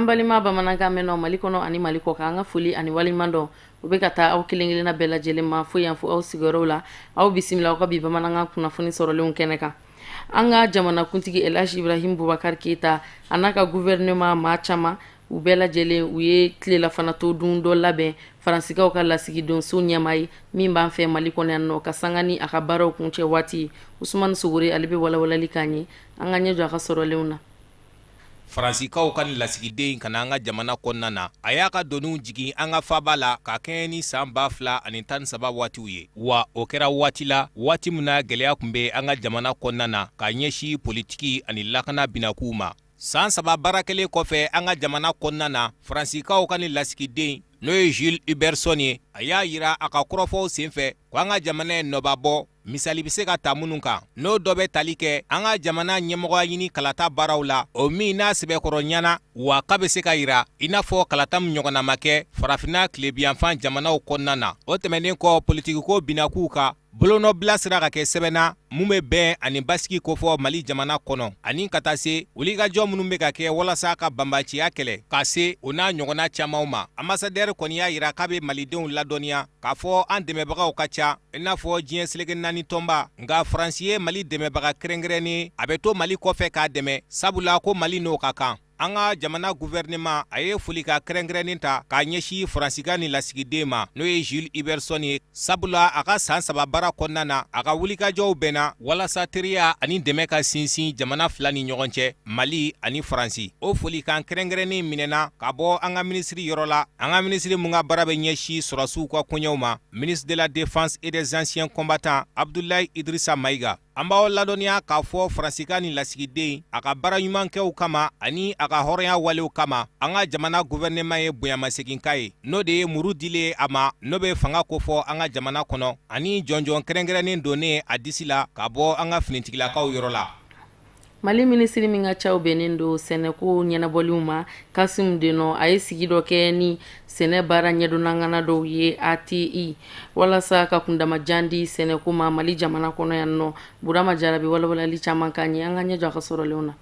an balima bamanankan mɛn nɔ Mali kɔnɔ ani Mali kɔ kan an ka foli ani waliɲuman dɔn u bɛ ka taa aw kelen-kelenna bɛɛ lajɛlen ma fo yan fo aw sigiyɔrɔw la aw bisimila aw ka bi bamanankan kunnafoni sɔrɔlenw kɛnɛ kan. An ka jamanakuntigi Elhaji Ibrahim Boubacar Keita a n'a ka gouvernement maa caman u bɛɛ lajɛlen u ye tilelafanatɔ dun dɔ labɛn Faransikaw ka lasigidenso ɲɛmaa ye min b'an fɛ Mali kɔnɔ yan nɔ ka sanga ni a ka baaraw kuncɛ waati. Usumani Sogore ale bɛ walawalali k'an ye an ka ɲɛ jɔ a ka sɔrɔlenw na. Faransikaw ka lasigiden kana an ka jamana kɔnɔna na a y'a ka doniw jigin an ka faaba la ka kɛɲɛ ni san 2013 waatiw ye wa o kɛra waati la waati min na gɛlɛya tun bɛ an ka jamana kɔnɔna na ka ɲɛsin politiki ani lakana binakuw ma. San 3 baara kɛlen kɔfɛ an ka jamana kɔnɔna na Faransikaw ka lasigiden n'o ye Jules Iberson ye a y'a yira a ka kɔrɔfɔw senfɛ ko an ka jamana ye nɔbabɔ misali bɛ se ka ta minnu kan n'o dɔ bɛ tali kɛ an ka jamana ɲɛmɔgɔya ɲini kalata baaraw la o min n'a sɛbɛkɔrɔ ɲana wa k'a bɛ se ka yira i n'a fɔ kalata min ɲɔgɔnna ma kɛ farafinna tilebiyanfan jamanaw kɔnɔna na. O tɛmɛnen kɔ politikiko binakuw kan bolonɔbila sira ka kɛ sɛbɛnna mun bɛ bɛn ani basigi kofɔ Mali jamana kɔnɔ ani ka taa se wulikajɔ minnu bɛ ka kɛ walasa ka banbaciya kɛlɛ ka se o n'a ɲɔgɔnna camanw ma. Ambassadeur kɔni y'a yira k'a bɛ malidenw ladɔnniya k'a fɔ an dɛmɛbagaw ka ca i n'a fɔ diɲɛ seleke naani tɔnba nka Faransi ye Mali dɛmɛbaga kɛrɛnkɛrɛnnen a bɛ to Mali kɔfɛ k'a dɛmɛ sabula ko Mali n'o ka kan. An ka jamana gouvernement a ye foli ka kɛrɛnkɛrɛnnen ta k'a ɲɛsin Faransika ni lasigiden ma n'o ye Jules Iberson ye sabula a ka san 3 baara kɔnɔna na a ka wulikajɔw bɛnna walasa teriya ani dɛmɛ ka sinsin jamana fila ni ɲɔgɔn cɛ Mali ani Faransi. O foli kan kɛrɛnkɛrɛnnen minɛna ka bɔ an ka minisiri yɔrɔ la an ka minisiri mun ka baara bɛ ɲɛsin sɔrɔsiw ka koɲɛw ma ministre de la défense et des anciens combattants Abdoulaye Idrissa Maïga. An b'aw ladɔnniya k'a fɔ Faransika ni lasigiden a ka baara ɲumankɛw kama ani a ka hɔrɔnya walew kama an ka jamana gouvernement ye bonyamaseginka ye n'o de ye muru dilen a ma n'o bɛ fanga kofɔ an ka jamana kɔnɔ ani jɔnjɔn kɛrɛnkɛrɛnnen donnen a disi la ka bɔ an ka finitigilakaw yɔrɔ la. Mali minisiri min ka caw bɛnnen don sɛnɛko ɲɛnabɔliw ma Kassim Denɔ a ye sigi dɔ kɛ ni sɛnɛ baara ɲɛdɔnnangana dɔw ye ATI walasa ka kundamajan di sɛnɛko ma Mali jamana kɔnɔ yan nɔ. Burama Jara bɛ walawalali caman k'an ye an ka ɲɛ jɔ a ka sɔrɔlenw na.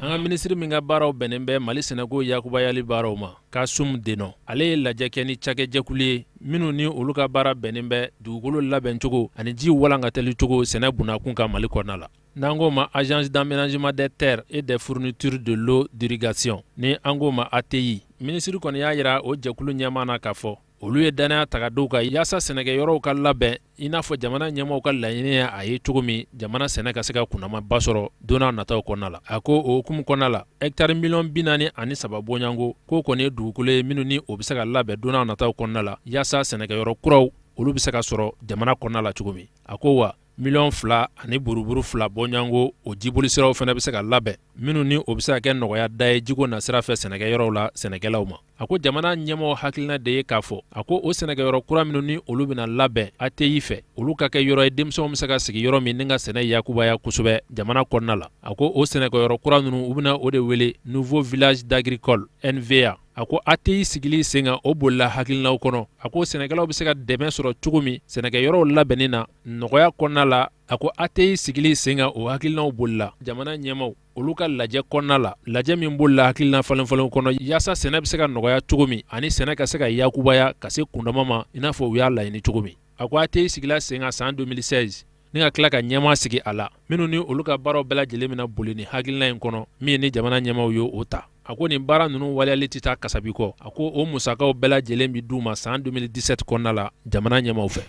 An ka minisiri min ka baaraw bɛnnen bɛ Mali sɛnɛko yakubayali baaraw ma Kassim Denɔ ale ye lajɛ kɛ ni cakɛjɛkulu ye minnu ni olu ka baara bɛnnen bɛ dugukolo labɛncogo ani ji walankatali cogo sɛnɛ bunakun ka Mali kɔnɔna la. N'an ko ma agence d'aménagement des terres et des fournitures de l'eau d'irrigation ni an ko ma ATI minisiri kɔni y'a yira o jɛkulu ɲɛmaa na k'a fɔ olu ye danaya taga dɔw kan yaasa sɛnɛkɛyɔrɔw ka labɛn i n'a fɔ jamana ɲɛmaaw ka laɲini ye a ye cogo min jamana sɛnɛ ka se ka kunnamaba sɔrɔ don n'a nataw kɔnɔna la. A ko o hukumu kɔnɔna la hectare miliyɔn 43 bɔɲango k'o kɔni ye dugukolo ye minnu ni o bɛ se ka labɛn don n'a nataw kɔnɔna la yaasa sɛnɛkɛyɔrɔ kuraw olu bɛ se ka sɔrɔ jamana kɔnɔna la cogo min. A ko wa miliyɔn 2 ani buruburu 2 bɔɲango o jiboli siraw fana bɛ se ka labɛn minnu ni o bɛ se ka kɛ nɔgɔya da ye jiko nasira fɛ sɛnɛkɛyɔrɔw la sɛnɛkɛlaw ma. A ko jamana ɲɛmɔgɔ hakilina de ye k'a fɔ a ko o sɛnɛkɛyɔrɔ kura minnu ni olu bɛna labɛn ATI fɛ olu ka kɛ yɔrɔ ye denmisɛnw bɛ se ka sigi yɔrɔ min ni ka sɛnɛ yakubaya kosɛbɛ jamana kɔnɔna la. A ko o sɛnɛkɛyɔrɔ kura ninnu u bɛna o de wele Nouveau Village d'Agricole NVA. A ko ATI sigili sen kan o bolila hakilinaw kɔnɔ. A ko sɛnɛkɛlaw bɛ se ka dɛmɛ sɔrɔ cogo min sɛnɛkɛyɔrɔw labɛnni na nɔgɔya kɔnɔna la. A ko ATI sigili sen kan o hakilinaw bolila jamana ɲɛmaaw olu ka lajɛ kɔnɔna la lajɛ min bolila hakilina falenfalen kɔnɔ yaasa sɛnɛ bɛ se ka nɔgɔya cogo min ani sɛnɛ ka se ka yakubaya ka se kundama ma i n'a fɔ u y'a laɲini cogo min. A ko ATI sigila sen kan san 2016 ni ka tila ka ɲɛmaa sigi a la minnu ni olu ka baaraw bɛɛ lajɛlen bɛna boli ni hakilina in kɔnɔ min ni jamana ɲɛmaaw ye o ta. A ko nin baara ninnu waleyali tɛ taa kasabi kɔ. A ko o musakaw bɛɛ lajɛlen bi d'u ma san 2017 kɔnɔna la jamana ɲɛmaaw fɛ.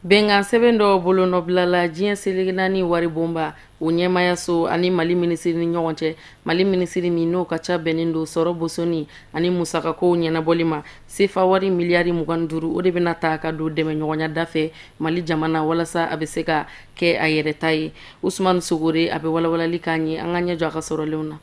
Bɛnkan sɛbɛn dɔ bolonɔbilala diɲɛ seleke naani wari bonba o ɲɛmayaso ani Mali minisiri ni ɲɔgɔn cɛ. Mali minisiri min n'o ka ca bɛnnen don sɔrɔ bosoni ani musakakow ɲɛnabɔli ma sefa wari miliyari 25 o de bɛna ta ka don dɛmɛɲɔgɔnya da fɛ Mali jamana walasa a bɛ se ka kɛ a yɛrɛ ta ye. Usumani Sogore a bɛ walawalali k'an ye an ka ɲɛ jɔ a ka sɔrɔlenw na.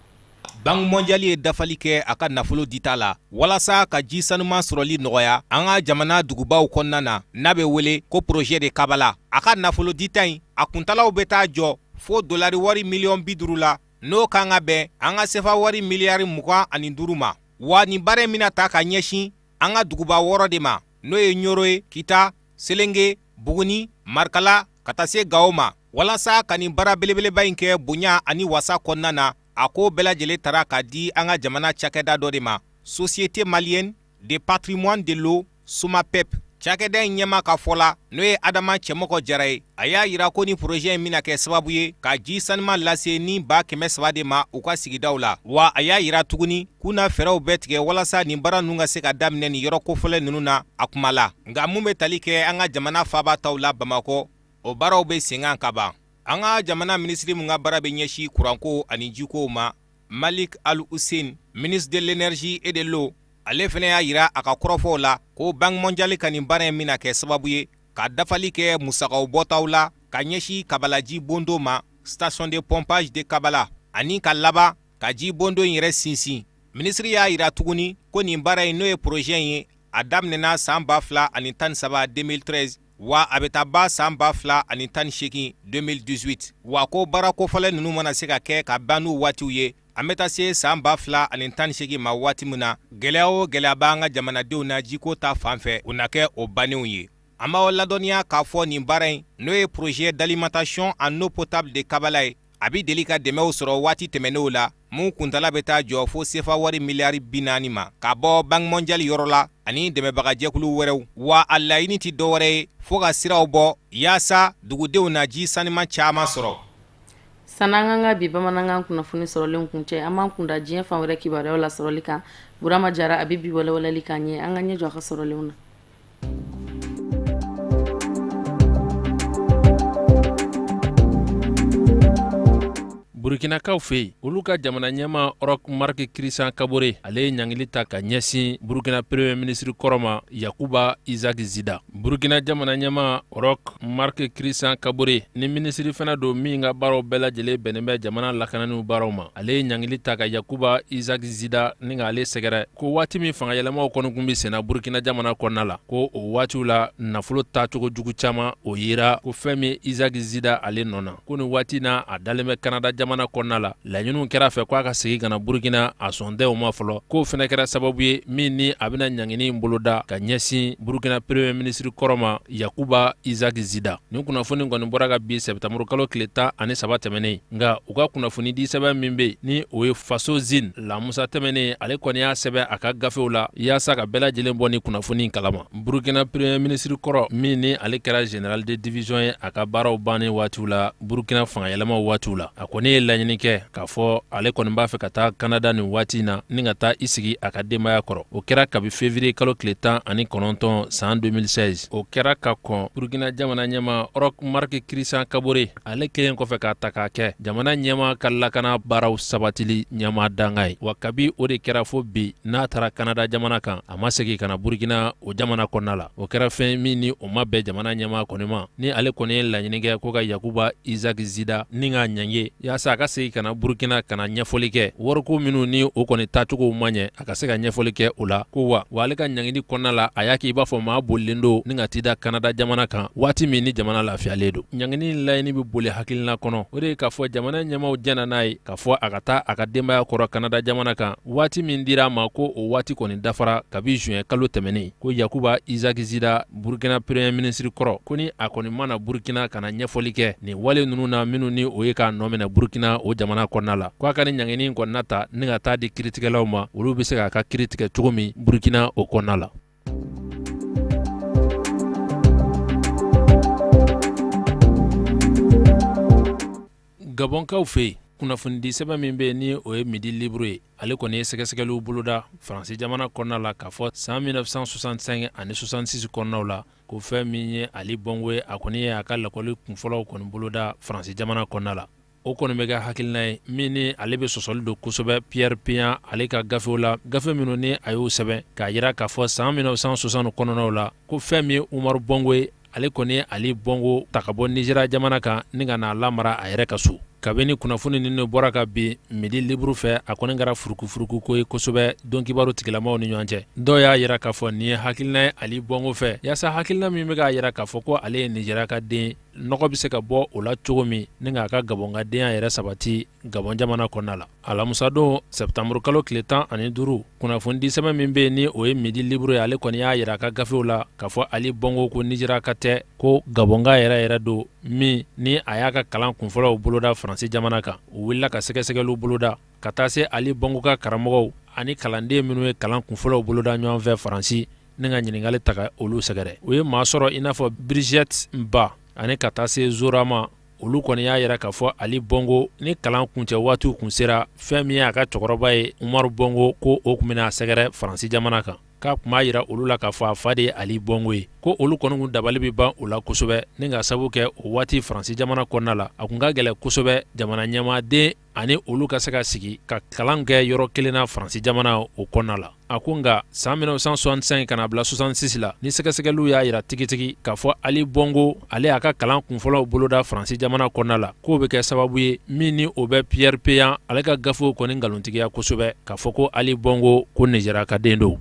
Banque mondiale ye dafali kɛ a ka nafolo dita la walasa ka ji sanuman sɔrɔli nɔgɔya an ka jamana dugubaw kɔnɔna na n'a bɛ wele ko projet de Kabala. A ka nafolo dita in a kuntalaw bɛ taa jɔ fo dolari wari miliyɔn 50 la n'o kan ka bɛn an ka sefa wari miliyari 25 ma wa nin baara in bɛna ta ka ɲɛsin an ka duguba 6 de ma n'o ye Ɲoro, Kita, Selenge, Buguni, Markala ka taa se Gao ma walasa ka nin baara belebeleba in kɛ bonya ani wasa kɔnɔna na a ko bɛɛ lajɛlen tara ka di an ka jamana cakɛda dɔ de ma Société malienne de patrimoine de l'eau SOMAPEP. Cakɛda in ɲɛma ka fɔ la n'o ye Adama Cɛmɔgɔ Jara ye. A y'a yira ko ni projet in bɛna kɛ sababu ye ka ji sanuma lase ni 300,000 de ma u ka sigidaw la. Wa a y'a yira tuguni k'u na fɛɛrɛw bɛɛ tigɛ walasa nin baara ninnu ka se ka daminɛ nin yɔrɔ kofɔlen ninnu na a kuma la. Nka mun bɛ tali kɛ an ka jamana faaba taw la Bamakɔ, o baaraw bɛ sen kan ka ban. An ka jamana minisiri mun ka baara bɛ ɲɛsin kuranko ani jikow ma, Malik Al-Hussein, ministre de l'énergie et de l'eau, ale fana y'a yira a ka kɔrɔfɔw la ko Banque mondiale ka nin baara in bɛna kɛ sababu ye ka dafali kɛ musakaw bɔtaw la ka ɲɛsin Kabalaji bondo ma, station de pompage de Kabala, ani ka laban ka ji bondo in yɛrɛ sinsin. Minisiri y'a yira tuguni ko nin baara in n'o ye projet in ye a daminɛna san 2013 2013 wa a bɛ taa ba san 2018 2018 wa ko baara kofɔlen ninnu mana se ka kɛ ka ban n'u waatiw ye an bɛ taa se san 2018 ma waati min na gɛlɛya o gɛlɛya b'an ka jamanadenw na jiko ta fan fɛ o na kɛ o bannenw ye. An b'aw ladɔnniya k'a fɔ nin baara in n'o ye projet d'alimentation en eau potable de Kabala ye a bɛ deli ka dɛmɛw sɔrɔ waati tɛmɛnenw la mun kuntala bɛ taa jɔ fo sefa wari miliyari 40 ma ka bɔ Banque mondiale yɔrɔ la ani dɛmɛbagajɛkulu wɛrɛw. Wa a laɲini tɛ dɔwɛrɛ ye fo ka siraw bɔ yaasa dugudenw na ji sanima caman sɔrɔ. San'an ka bi bamanankan kunnafoni sɔrɔlen kun cɛ an b'an kunda diɲɛ fan wɛrɛ kibaruyaw la sɔrɔli kan. Burama Jara a bɛ bi walawalali k'an ye an ka ɲɛ jɔ a ka sɔrɔlenw na. Burukinakaw fɛ yen olu ka jamana ɲɛma Roch Marc Christian Kabore ale ye ɲangili ta ka ɲɛsin Burukina premier ministre kɔrɔma Yakuba Isaac Zida. Burukina jamana ɲɛma Roch Marc Christian Kabore ni ministre fana don min ka baaraw bɛɛ lajɛlen bɛnnen bɛ jamana lakananiw baaraw ma. Ale ye ɲangili ta ka Yakuba Isaac Zida ni ka ale sɛgɛrɛ ko waati min fanga yɛlɛmaw kɔni kun bɛ senna Burukina jamana kɔnɔna la ko o waatiw la nafolo tacogo jugu caman o yera ko fɛn min Isaac Zida ale nɔna ko ni waati na a dalen bɛ Canada jamana kɔnɔna la laɲiniw kɛra fɛ k'a ka segin kana Burukina a sɔn tɛ o ma fɔlɔ k'o fɛnɛ kɛra sababu ye min ni a bɛna ɲangini in boloda ka ɲɛsin Burukina premier ministre kɔrɔma Yakuba Isaac Zida. Nin kunnafoni kɔni bɔra ka bi sɛbɛtamuru kalo tile 13 tɛmɛnen nka u ka kunnafoni di sɛbɛn min bɛ ni o ye faso zine la Musa tɛmɛnen ale kɔni y'a sɛbɛn a ka gafew la yaasa ka bɛɛ lajɛlen bɔ ni kunnafoni in kalama. Burukina premier ministre kɔrɔ min ni ale kɛra général de division ye a ka baaraw bannen waatiw la Burukina fanga yɛlɛmaw waatiw la a kɔni ye laɲini kɛ k'a fɔ ale kɔni b'a fɛ ka taa Canada nin waati na ni ka taa i sigi a ka denbaya kɔrɔ. O kɛra kabi février kalo tile 19 san 2016. O kɛra ka kɔn Burukina jamana ɲɛma Roch Marc Christian Kabore ale kelen kɔfɛ k'a ta k'a kɛ jamana ɲɛma ka lakana baaraw sabatili ɲɛma danga ye. Wa kabi o de kɛra fo bi n'a taara Canada jamana kan a ma segin kana Burukina o jamana kɔnɔna la. O kɛra fɛn min ni o ma bɛn jamana ɲɛma kɔni ma ni ale kɔni ye laɲini kɛ ko ka Yakuba Isaac Zida ni ka ɲange yaasa a ka segin kana Burukina kana ɲɛfɔli kɛ wariko minnu ni o kɔni tacogo ma ɲɛ a ka se ka ɲɛfɔli kɛ o la ko wa ale ka ɲangini kɔnɔna la a y'a k'i b'a fɔ maa bolilen don ni ka tida Canada jamana kan waati min ni jamana lafiyalen don. Ɲangini laɲini bɛ boli hakilina kɔnɔ o de ye k'a fɔ jamana ɲɛmaw jɛna n'a ye k'a fɔ a ka taa a ka denbaya kɔrɔ Canada jamana kan waati min dira a ma ko o waati kɔni dafara kabi juin kalo tɛmɛnen ko Yakuba Isaac Zida Burukina premier ministre kɔrɔ ko ni a kɔni mana Burukina kana ɲɛfɔli kɛ nin wale ninnu na minnu ni o ye k'a nɔ minɛ Burukina o jamana kɔnɔna la k'a ka ni ɲangini kɔnɔna ta ni ka taa di kiritigɛlaw ma olu bɛ se k'a ka kiri tigɛ cogo min Burukina o kɔnɔna la. Gabonkaw fɛ yen kunnafonidi sɛbɛn min bɛ ni o ye Midi Libre ye ale kɔni ye sɛgɛsɛgɛliw boloda Faransi jamana kɔnɔna la k'a fɔ san 1965 ani 66 kɔnɔnaw la ko fɛn min ye Ali Bongo ye a kɔni ye a ka lakɔli kunfɔlɔw kɔni boloda Faransi jamana kɔnɔna la. O kɔni bɛ kɛ hakilina ye min ni ale bɛ sɔsɔli don kosɛbɛ Pierre Pian ale ka gafew la gafe minnu ni a y'o sɛbɛn k'a yira k'a fɔ san 1960 kɔnɔnaw la ko fɛn min ye Umaru Bongo ye ale kɔni ye Ali Bongo ta ka bɔ Nizeriya jamana kan ni ka n'a lamara a yɛrɛ ka so. Kabini kunnafoni ninnu bɔra ka bin Midi Libre fɛ a kɔni kɛra furukufuruku ko ye kosɛbɛ dɔnkibaru tigilamaw ni ɲɔgɔn cɛ. Dɔw y'a yira k'a fɔ nin ye hakilina ye Ali Bongo fɛ yaasa hakilina min bɛ k'a yira k'a fɔ ko ale ye Nizeriya ka den nɔgɔ bɛ se ka bɔ o la cogo min ni k'a ka Gabɔnkadenya yɛrɛ sabati Gabɔn jamana kɔnɔna la. Alamusa don sɛbɛtamuru kalo tile 15 kunnafoni di sɛbɛn min bɛ ni o ye Midi Libre ye ale kɔni y'a yira a ka gafew la k'a fɔ Ali Bongo ko Nizeriya ka tɛ ko Gabɔnka yɛrɛ don min ni a y'a ka kalan kunfɔlɔw boloda Faransi jamana kan. U wulila ka sɛgɛsɛgɛliw boloda ka taa se Ali Bongo ka karamɔgɔw ani kalanden minnu ye kalan kunfɔlɔw boloda ɲɔgɔn fɛ Faransi ni ka ɲininkali ta ka olu sɛgɛrɛ. O ye maa sɔrɔ i n'a fɔ Brigitte Mba ani ka taa se Zorama. Olu kɔni y'a yira k'a fɔ Ali Bongo ni kalan kuncɛ waatiw kun sera fɛn min ye a ka cɛkɔrɔba ye Umaru Bongo ko o kun bɛna sɛgɛrɛ Faransi jamana kan. K'a kun b'a yira olu la k'a fɔ a fa de ye Ali Bongo ye. Ko olu kɔni kun dabali bɛ ban o la kosɛbɛ ni ka sabu kɛ o waati Faransi jamana kɔnɔna la a kun ka gɛlɛ kosɛbɛ jamana ɲɛmaaden ani olu ka se ka sigi ka kalan kɛ yɔrɔ kelen na Faransi jamana o kɔnɔna la. A ko nka san 1965 kana bila 66 la ni sɛgɛsɛgɛliw y'a yira tigitigi k'a fɔ Ali Bongo ale y'a ka kalan kunfɔlɔw boloda Faransi jamana kɔnɔna la k'o bɛ kɛ sababu ye min ni o bɛ Pierre Péan ale ka gafew kɔni nkalontigiya kosɛbɛ k'a fɔ ko Ali Bongo ko Nigéria ka den don.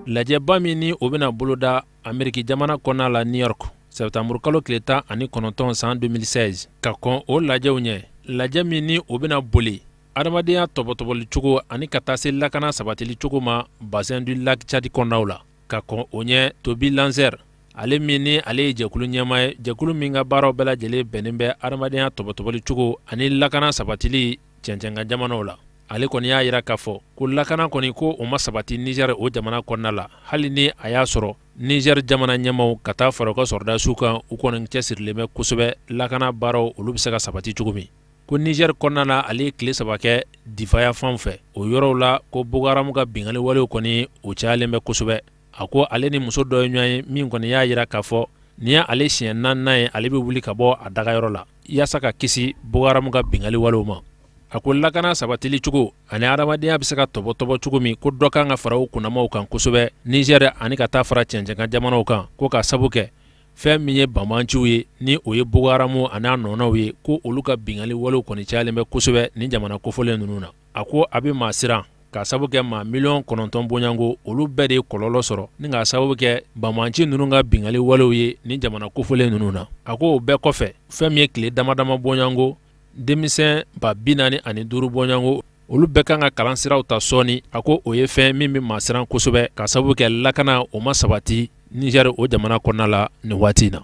Lajɛba min ni o bɛna boloda Ameriki jamana kɔnɔna la New York Septembre kalo tile 19 san 2016 ka kɔn o lajɛw ɲɛ. Lajɛ min ni o bɛna boli adamadenya tɔbɔtɔbɔli cogo ani ka taa se lakana sabatili cogo ma bassin du lac Tchad kɔnɔnaw la ka kɔn o ɲɛ Toby Lanzer ale min ni ale ye jɛkulu ɲɛmaa ye jɛkulu min ka baaraw bɛɛ lajɛlen bɛnnen bɛ adamadenya tɔbɔtɔbɔli cogo ani lakana sabatili cɛncɛnka jamanaw la. Ale kɔni y'a yira k'a fɔ ko lakana kɔni ko o ma sabati Niger o jamana kɔnɔna la hali ni a y'a sɔrɔ Niger jamana ɲɛmaw ka taa fara u ka sɔrɔdasiw kan u kɔni cɛsirilen bɛ kosɛbɛ lakana baaraw olu bɛ se ka sabati cogo min. Ko Niger kɔnɔna la ale ye tile 3 kɛ Difaya fan fɛ o yɔrɔw la ko Boko Haram ka bingali walew kɔni o cayalen bɛ kosɛbɛ. A ko ale ni muso dɔ ye ɲɔgɔn ye min kɔni y'a yira k'a fɔ ni ye ale siɲɛ 4nan ye ale bɛ wuli ka bɔ a dagayɔrɔ la yaasa ka kisi Boko Haram ka bingali walew ma. A ko lakana sabatili cogo ani adamadenya bɛ se ka tɔbɔtɔbɔ cogo min ko dɔ kan ka fara u kunnamaw kan kosɛbɛ Niger ani ka taa fara cɛncɛnka jamanaw kan ko ka sabu kɛ fɛn min ye bamanciw ye ni o ye Boko Haram ani a nɔnɔw ye ko olu ka bingali walew kɔni cayalen bɛ kosɛbɛ ni jamana kofɔlen ninnu na. A ko a bɛ maa siran ka sabu kɛ maa 9,000,000 bɔɲanko olu bɛɛ de ye kɔlɔlɔ sɔrɔ ni ka sababu kɛ bamanci ninnu ka bingali walew ye ni jamana kofɔlen ninnu na. A ko o bɛɛ kɔfɛ fɛn min ye tile damadama bɔɲanko denmisɛn 45 bɔɲanko olu bɛɛ kan ka kalan siraw ta sɔɔni. A ko o ye fɛn min bɛ maa siran kosɛbɛ ka sababu kɛ lakana o ma sabati Niger o jamana kɔnɔna la nin waati in na.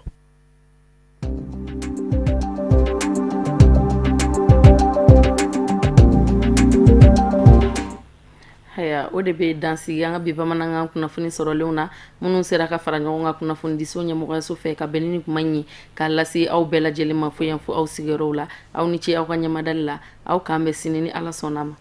Haya o de bɛ dansigi an ka bi bamanankan kunnafoni sɔrɔlenw na minnu sera ka fara ɲɔgɔn kan kunnafoni diso ɲɛmɔgɔyaso fɛ ka bɛn ni kuma ɲi k'a lase aw bɛɛ lajɛlen ma fo yan fo aw sigiyɔrɔw la aw ni ce aw ka ɲamadali la aw k'an bɛ sini ni Ala sɔnna ma.